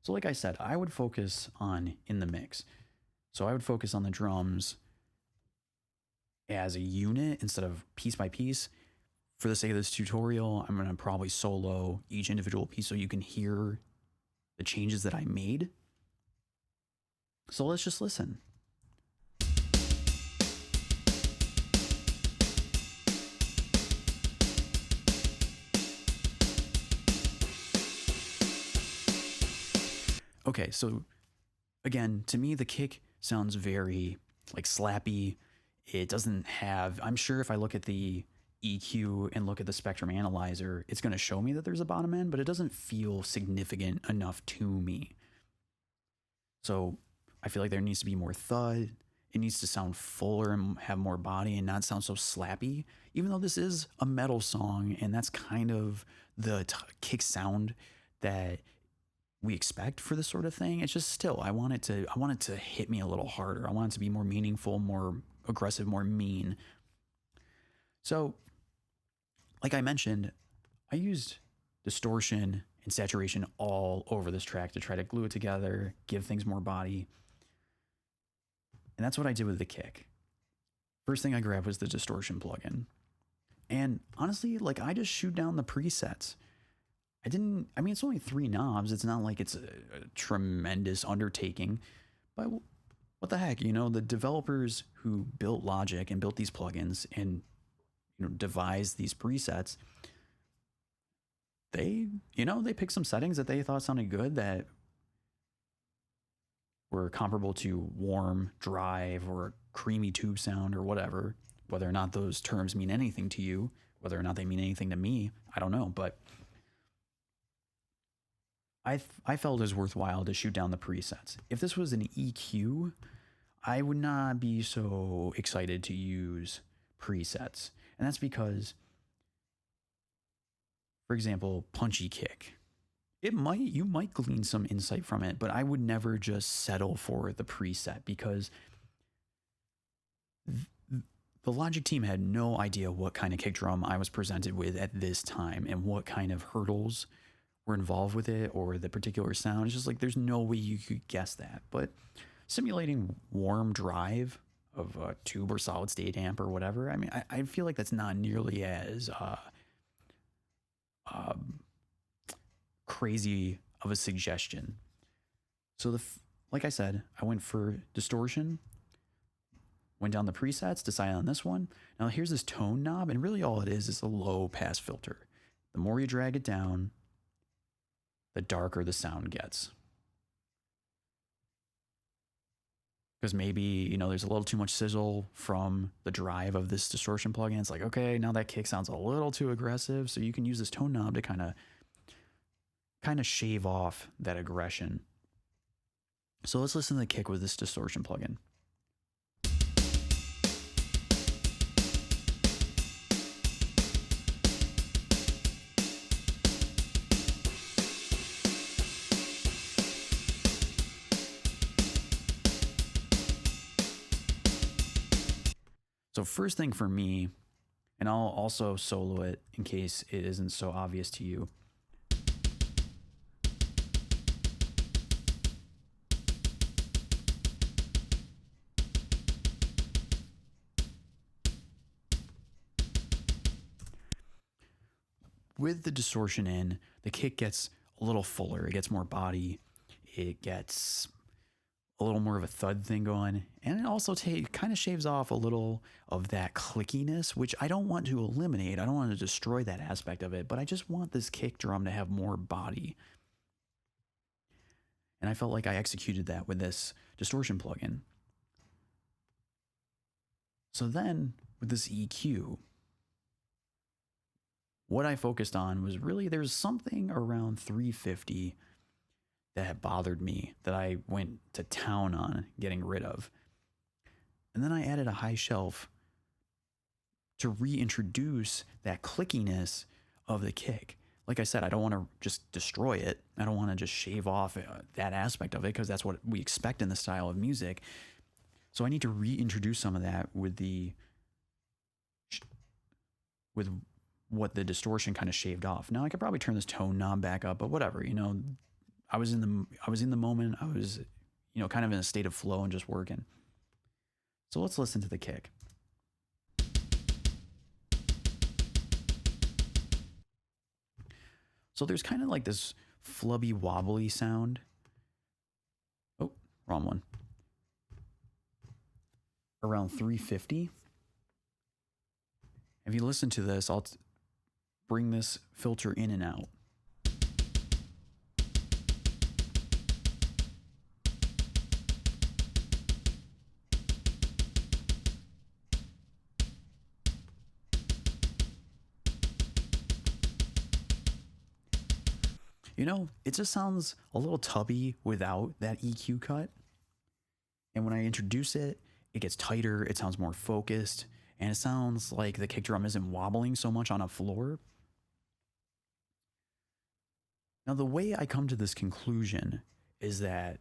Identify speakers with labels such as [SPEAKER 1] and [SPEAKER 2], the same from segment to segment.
[SPEAKER 1] So, like I said, I would focus on in the mix. So, I would focus on the drums as a unit instead of piece by piece. For the sake of this tutorial, I'm going to probably solo each individual piece so you can hear the changes that I made. So, let's just listen. Okay, so again, to me, the kick sounds very like slappy. It doesn't have, I'm sure if I look at the EQ and look at the spectrum analyzer, it's going to show me that there's a bottom end, but it doesn't feel significant enough to me. So I feel like there needs to be more thud. It needs to sound fuller and have more body and not sound so slappy. Even though this is a metal song and that's kind of the kick sound that we expect for this sort of thing, it's just still I want it to hit me a little harder. I want it to be more meaningful, more aggressive, more mean. So, like I mentioned, I used distortion and saturation all over this track to try to glue it together, give things more body. And that's what I did with the kick. First thing I grabbed was the distortion plugin. And honestly, like I just shoot down the presets. I mean, it's only 3 knobs. It's not like it's a tremendous undertaking. But what the heck, the developers who built Logic and built these plugins and, devised these presets, they picked some settings that they thought sounded good that were comparable to warm, drive, or creamy tube sound or whatever. Whether or not those terms mean anything to you, whether or not they mean anything to me, I don't know. But I felt it was worthwhile to shoot down the presets. If this was an EQ, I would not be so excited to use presets. And that's because, for example, punchy kick. You might glean some insight from it, but I would never just settle for the preset because the Logic team had no idea what kind of kick drum I was presented with at this time and what kind of hurdles were involved with it or the particular sound. It's just like there's no way you could guess that. But simulating warm drive of a tube or solid state amp or whatever, I mean, I feel like that's not nearly as crazy of a suggestion. So like I said, I went for distortion, went down the presets, decided on this one. Now here's this tone knob, and really all it is a low pass filter. The more you drag it down, the darker the sound gets. Because maybe, there's a little too much sizzle from the drive of this distortion plugin. It's like, okay, now that kick sounds a little too aggressive. So you can use this tone knob to kind of shave off that aggression. So let's listen to the kick with this distortion plugin. So first thing for me, and I'll also solo it in case it isn't so obvious to you. With the distortion in, the kick gets a little fuller. It gets more body. It gets a little more of a thud thing going. And it also kind of shaves off a little of that clickiness, which I don't want to eliminate. I don't want to destroy that aspect of it, but I just want this kick drum to have more body. And I felt like I executed that with this distortion plugin. So then with this EQ, what I focused on was really there's something around 350 that bothered me that I went to town on getting rid of. And then I added a high shelf to reintroduce that clickiness of the kick. Like I said, I don't want to just destroy it. I don't want to just shave off that aspect of it because that's what we expect in the style of music. So I need to reintroduce some of that with what the distortion kind of shaved off. Now I could probably turn this tone knob back up, but whatever, I was in the moment. I was, kind of in a state of flow and just working. So let's listen to the kick. So there's kind of like this flubby wobbly sound. Oh, wrong one. Around 350. If you listen to this, I'll bring this filter in and out. It just sounds a little tubby without that EQ cut. And when I introduce it, it gets tighter, it sounds more focused, and it sounds like the kick drum isn't wobbling so much on a floor. Now, the way I come to this conclusion is that,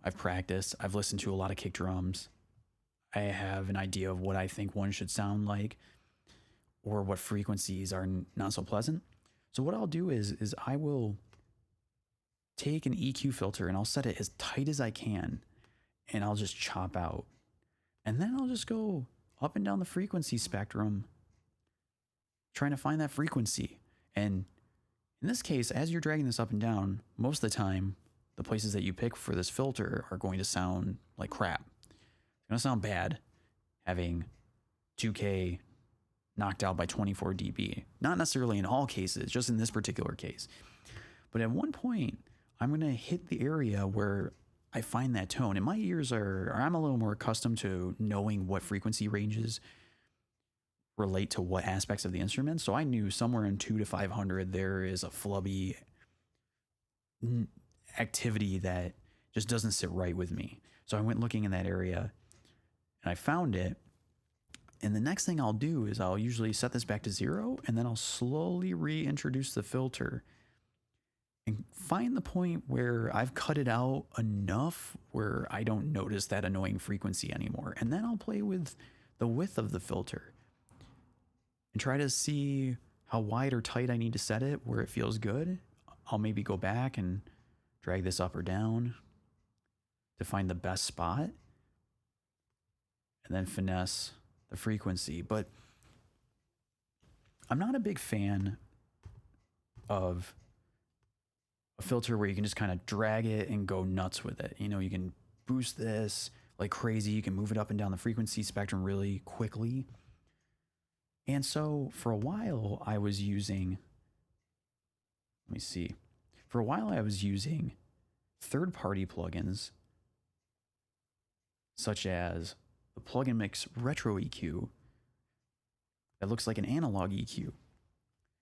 [SPEAKER 1] I've practiced, I've listened to a lot of kick drums. I have an idea of what I think one should sound like or what frequencies are not so pleasant. So what I'll do is I will take an EQ filter and I'll set it as tight as I can, and I'll just chop out. And then I'll just go up and down the frequency spectrum trying to find that frequency. And in this case, as you're dragging this up and down, most of the time, the places that you pick for this filter are going to sound like crap. It's going to sound bad having 2K knocked out by 24 dB. Not necessarily in all cases, just in this particular case. But at one point, I'm going to hit the area where I find that tone. And my ears I'm a little more accustomed to knowing what frequency ranges relate to what aspects of the instrument. So I knew somewhere in 2 to 500, there is a flubby activity that just doesn't sit right with me. So I went looking in that area and I found it. And the next thing I'll do is I'll usually set this back to 0, and then I'll slowly reintroduce the filter and find the point where I've cut it out enough where I don't notice that annoying frequency anymore. And then I'll play with the width of the filter and try to see how wide or tight I need to set it where it feels good. I'll maybe go back and drag this up or down to find the best spot and then finesse the frequency. But I'm not a big fan of a filter where you can just kind of drag it and go nuts with it. You can boost this like crazy. You can move it up and down the frequency spectrum really quickly. And so for a while I was using, third-party plugins such as the Plug & Mix Retro EQ that looks like an analog EQ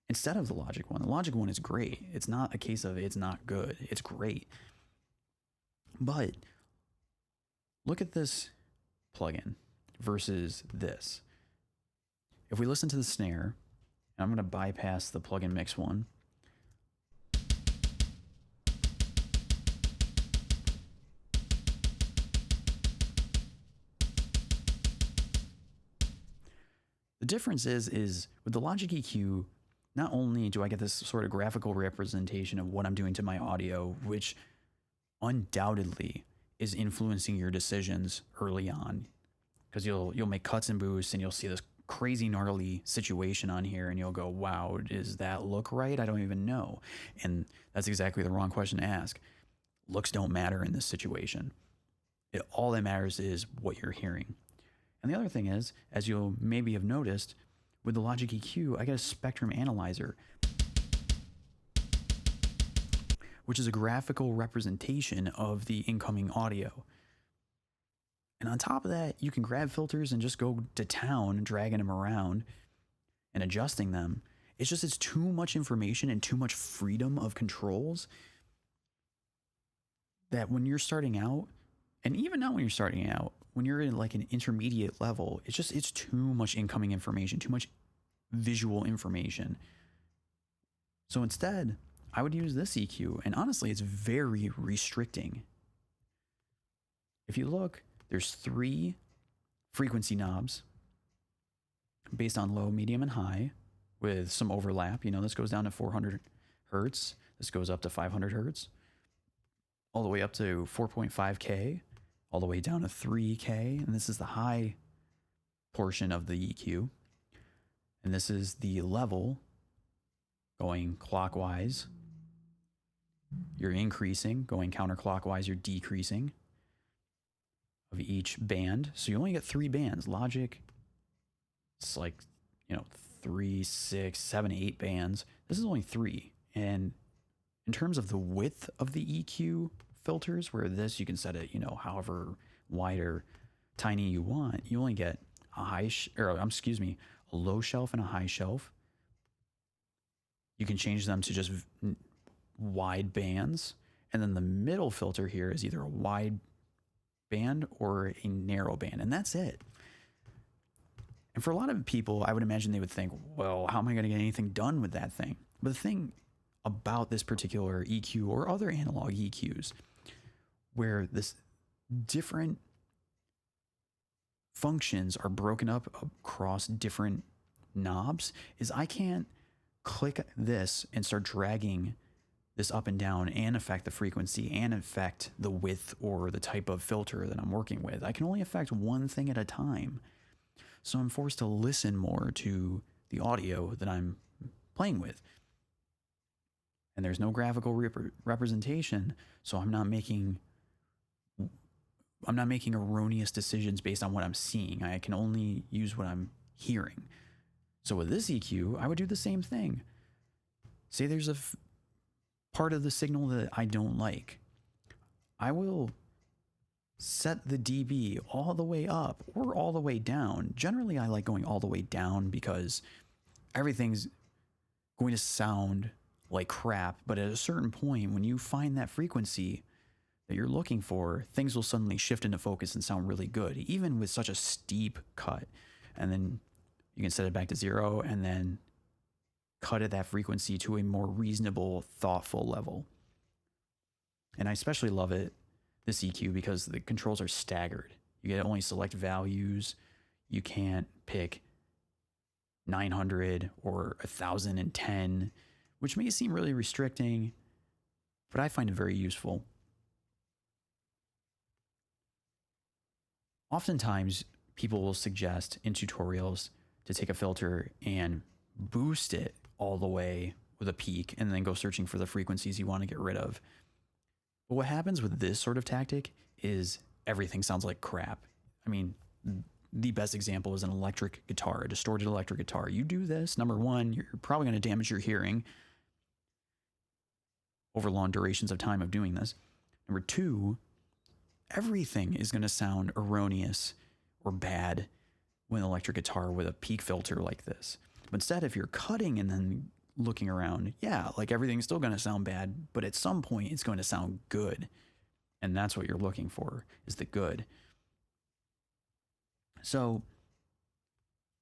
[SPEAKER 1] instead of the Logic one. The Logic one is great. It's not a case of it's not good. It's great. But look at this plugin versus this. If we listen to the snare, and I'm going to bypass the Plug & Mix one. The difference is with the Logic EQ, not only do I get this sort of graphical representation of what I'm doing to my audio, which undoubtedly is influencing your decisions early on, because you'll make cuts and boosts and you'll see this crazy gnarly situation on here and you'll go, wow, does that look right? I don't even know. And that's exactly the wrong question to ask. Looks don't matter in this situation. All that matters is what you're hearing. And the other thing is, as you'll maybe have noticed, with the Logic EQ, I get a spectrum analyzer, which is a graphical representation of the incoming audio. And on top of that, you can grab filters and just go to town, dragging them around and adjusting them. It's too much information and too much freedom of controls that when you're starting out, and even not when you're starting out, when you're in like an intermediate level, it's too much incoming information, too much visual information. So instead, I would use this EQ, and honestly, it's very restricting. If you look, there's 3 frequency knobs based on low, medium, and high with some overlap. This goes down to 400 hertz. This goes up to 500 hertz. all the way up to 4.5K, all the way down to 3K. And this is the high portion of the EQ. And this is the level going clockwise. You're increasing, going counterclockwise, you're decreasing of each band. So you only get 3 bands. Logic, it's like, 3, 6, 7, 8 bands. This is only 3. And in terms of the width of the EQ filters, where this you can set it, however wide or tiny you want, you only get a low shelf and a high shelf. You can change them to just wide bands. And then the middle filter here is either a wide band or a narrow band. And that's it. And for a lot of people, I would imagine they would think, well, how am I going to get anything done with that thing? But the thing about this particular EQ or other analog EQs, where this different functions are broken up across different knobs, is I can't click this and start dragging this up and down and affect the frequency and affect the width or the type of filter that I'm working with. I can only affect one thing at a time. So I'm forced to listen more to the audio that I'm playing with. And there's no graphical representation, so I'm not making erroneous decisions based on what I'm seeing. I can only use what I'm hearing. So with this EQ, I would do the same thing. Say there's a part of the signal that I don't like. I will set the dB all the way up or all the way down. Generally, I like going all the way down because everything's going to sound like crap. But at a certain point, when you find that frequency that you're looking for, things will suddenly shift into focus and sound really good, even with such a steep cut. And then you can set it back to 0 and then cut at that frequency to a more reasonable, thoughtful level. And I especially love this EQ, because the controls are staggered. You get only select values. You can't pick 900 or 1010, which may seem really restricting, but I find it very useful. Oftentimes, people will suggest in tutorials to take a filter and boost it all the way with a peak and then go searching for the frequencies you want to get rid of. But what happens with this sort of tactic is everything sounds like crap. I mean, the best example is an electric guitar, a distorted electric guitar. You do this, number one, you're probably going to damage your hearing over long durations of time of doing this. Number two, everything is going to sound erroneous or bad with an electric guitar with a peak filter like this. But instead, if you're cutting and then looking around, like everything's still going to sound bad, but at some point it's going to sound good. And that's what you're looking for, is the good. So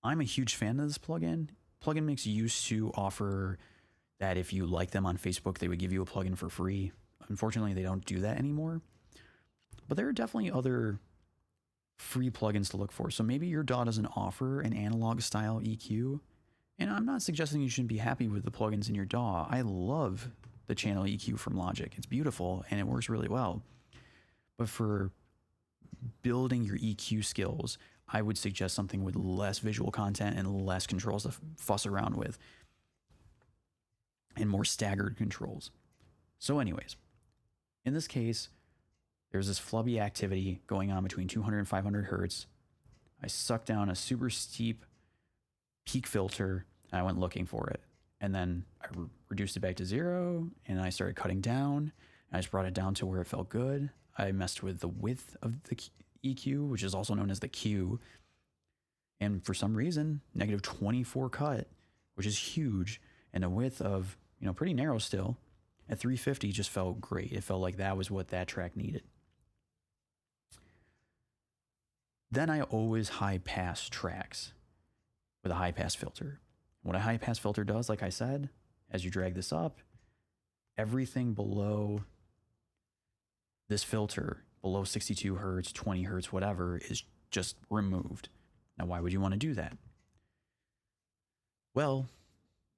[SPEAKER 1] I'm a huge fan of this plugin. Plugin Mix used to offer that if you like them on Facebook, they would give you a plugin for free. Unfortunately, they don't do that anymore. But there are definitely other free plugins to look for. So maybe your DAW doesn't offer an analog style EQ. And I'm not suggesting you shouldn't be happy with the plugins in your DAW. I love the channel EQ from Logic. It's beautiful and it works really well. But for building your EQ skills, I would suggest something with less visual content and less controls to fuss around with, and more staggered controls. So anyways, in this case, there's this flubby activity going on between 200 and 500 hertz. I sucked down a super steep peak filter and I went looking for it. And then I reduced it back to 0 and I started cutting down. I just brought it down to where it felt good. I messed with the width of the EQ, which is also known as the Q. And for some reason, negative 24 cut, which is huge, and a width of, pretty narrow still, at 350 just felt great. It felt like that was what that track needed. Then I always high pass tracks with a high pass filter. What a high pass filter does, like I said, as you drag this up, everything below this filter, below 62 hertz, 20 hertz, whatever, is just removed. Now, why would you want to do that? Well,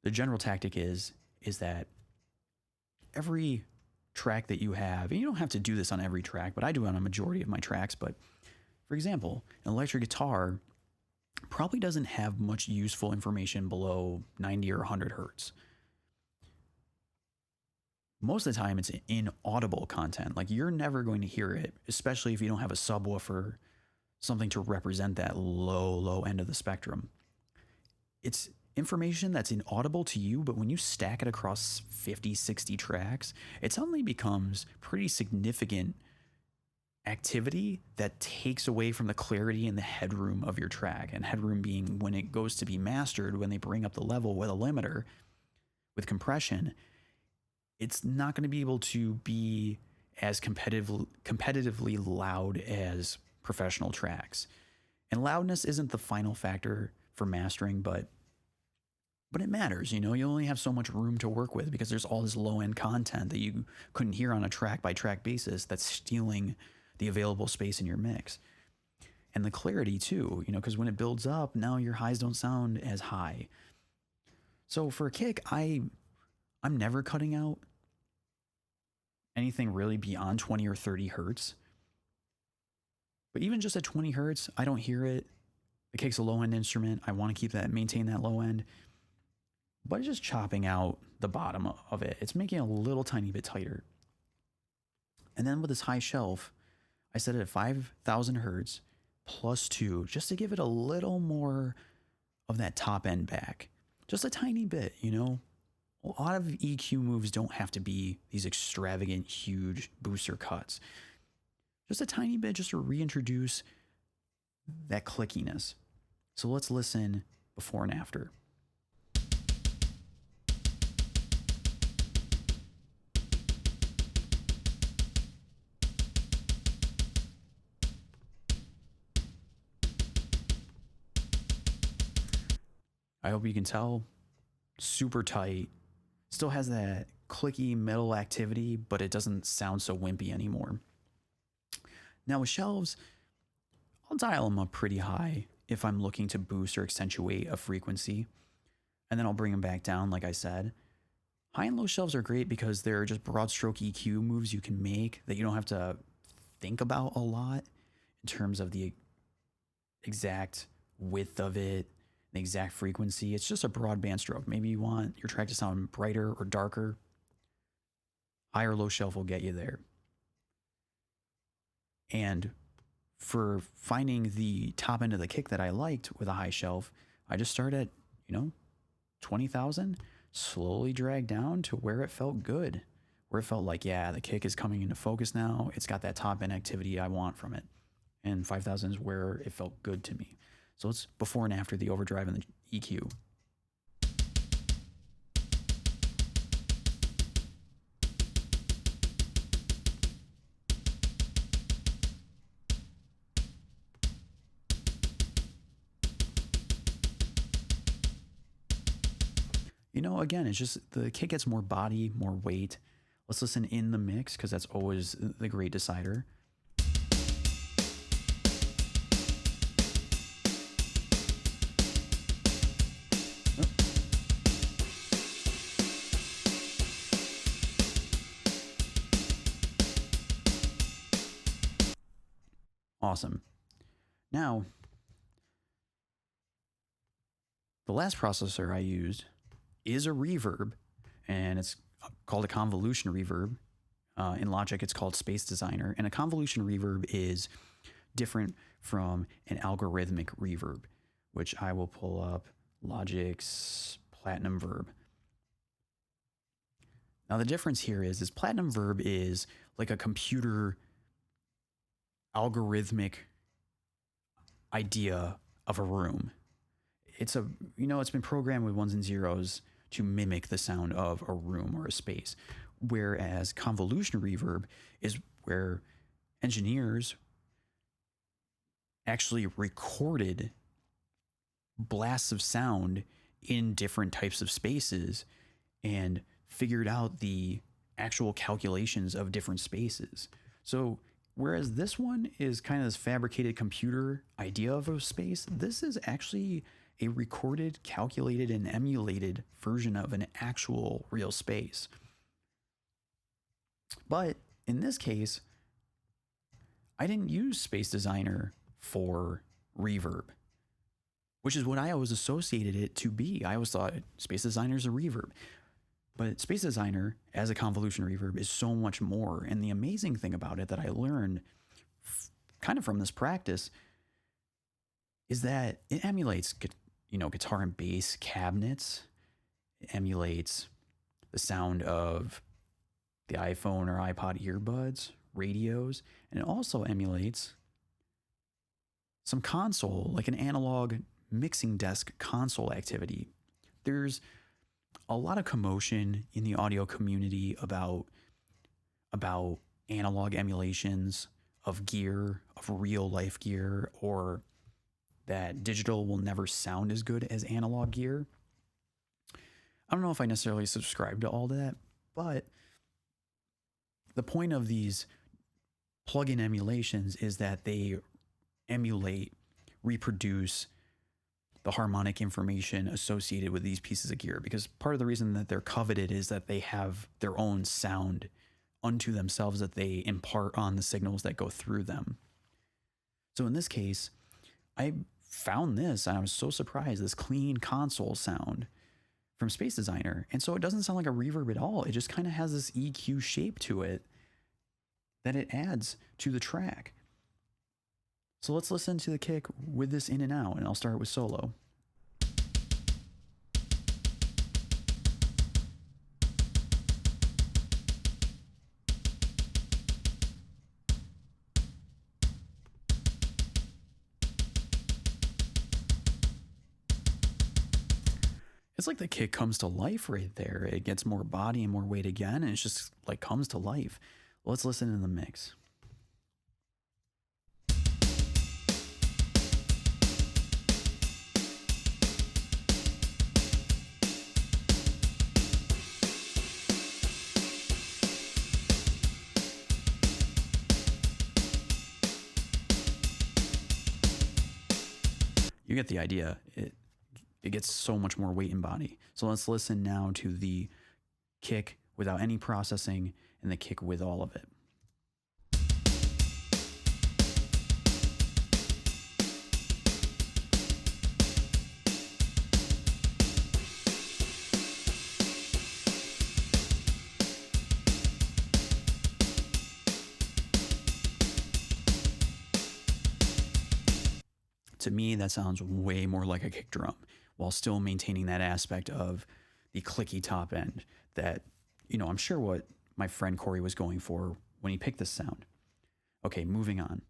[SPEAKER 1] the general tactic is that every track that you have, and you don't have to do this on every track, but I do it on a majority of my tracks. But for example, an electric guitar probably doesn't have much useful information below 90 or 100 hertz. Most of the time it's inaudible content. Like, you're never going to hear it, especially if you don't have a subwoofer, something to represent that low end of the spectrum. It's information that's inaudible to you, but when you stack it across 50, 60 tracks, it suddenly becomes pretty significant activity that takes away from the clarity and the headroom of your track. And headroom being when it goes to be mastered, when they bring up the level with a limiter, with compression, it's not going to be able to be as competitively loud as professional tracks. And loudness isn't the final factor for mastering, but it matters. You only have so much room to work with because there's all this low end content that you couldn't hear on a track by track basis that's stealing the available space in your mix. And the clarity too, because when it builds up, now your highs don't sound as high. So for a kick, I'm never cutting out anything really beyond 20 or 30 hertz. But even just at 20 hertz, I don't hear it. The kick's a low end instrument. I want to maintain that low end. But it's just chopping out the bottom of it. It's making it a little tiny bit tighter. And then with this high shelf, I set it at 5,000 hertz plus 2, just to give it a little more of that top end back. Just a tiny bit, A lot of EQ moves don't have to be these extravagant, huge booster cuts. Just a tiny bit, just to reintroduce that clickiness. So let's listen before and after. I hope you can tell, super tight, still has that clicky middle activity, but it doesn't sound so wimpy anymore. Now with shelves, I'll dial them up pretty high if I'm looking to boost or accentuate a frequency, and then I'll bring them back down like I said. High and low shelves are great because they're just broad stroke EQ moves you can make that you don't have to think about a lot in terms of the exact width of it, the exact frequency. It's just a broad band stroke. Maybe you want your track to sound brighter or darker. High or low shelf will get you there. And for finding the top end of the kick that I liked with a high shelf, I just start at, 20,000, slowly drag down to where it felt good, where it felt like, yeah, the kick is coming into focus now. It's got that top end activity I want from it. And 5,000 is where it felt good to me. So it's before and after the overdrive and the EQ. Again, it's just the kick gets more body, more weight. Let's listen in the mix because that's always the great decider. Awesome. Now, the last processor I used is a reverb, and it's called a convolution reverb. In Logic, it's called Space Designer, and a convolution reverb is different from an algorithmic reverb, which I will pull up Logic's Platinum Verb. Now, the difference here is Platinum Verb is like a computer algorithmic idea of a room. It's been programmed with ones and zeros to mimic the sound of a room or a space. Whereas convolution reverb is where engineers actually recorded blasts of sound in different types of spaces and figured out the actual calculations of different spaces. So whereas this one is kind of this fabricated computer idea of a space, this is actually a recorded, calculated, and emulated version of an actual real space. But in this case, I didn't use Space Designer for reverb, which is what I always associated it to be. I always thought Space Designer is a reverb. But Space Designer as a convolution reverb is so much more. And the amazing thing about it that I learned kind of from this practice is that it emulates, guitar and bass cabinets. It emulates the sound of the iPhone or iPod earbuds, radios, and it also emulates some console, like an analog mixing desk console activity. There's a lot of commotion in the audio community about analog emulations of gear, of real life gear, or that digital will never sound as good as analog gear. I don't know if I necessarily subscribe to all that, but the point of these plug-in emulations is that they emulate, reproduce the harmonic information associated with these pieces of gear, because part of the reason that they're coveted is that they have their own sound unto themselves that they impart on the signals that go through them. So in this case, I found this and I was so surprised, this clean console sound from Space Designer. And so it doesn't sound like a reverb at all. It just kind of has this EQ shape to it that it adds to the track. So let's listen to the kick with this in and out, and I'll start with solo. It's like the kick comes to life right there. It gets more body and more weight again, and it's just like comes to life. Let's listen to the mix. You get the idea. It gets so much more weight and body. So let's listen now to the kick without any processing and the kick with all of it. To me, that sounds way more like a kick drum while still maintaining that aspect of the clicky top end that, I'm sure what my friend Corey was going for when he picked this sound. Okay, moving on.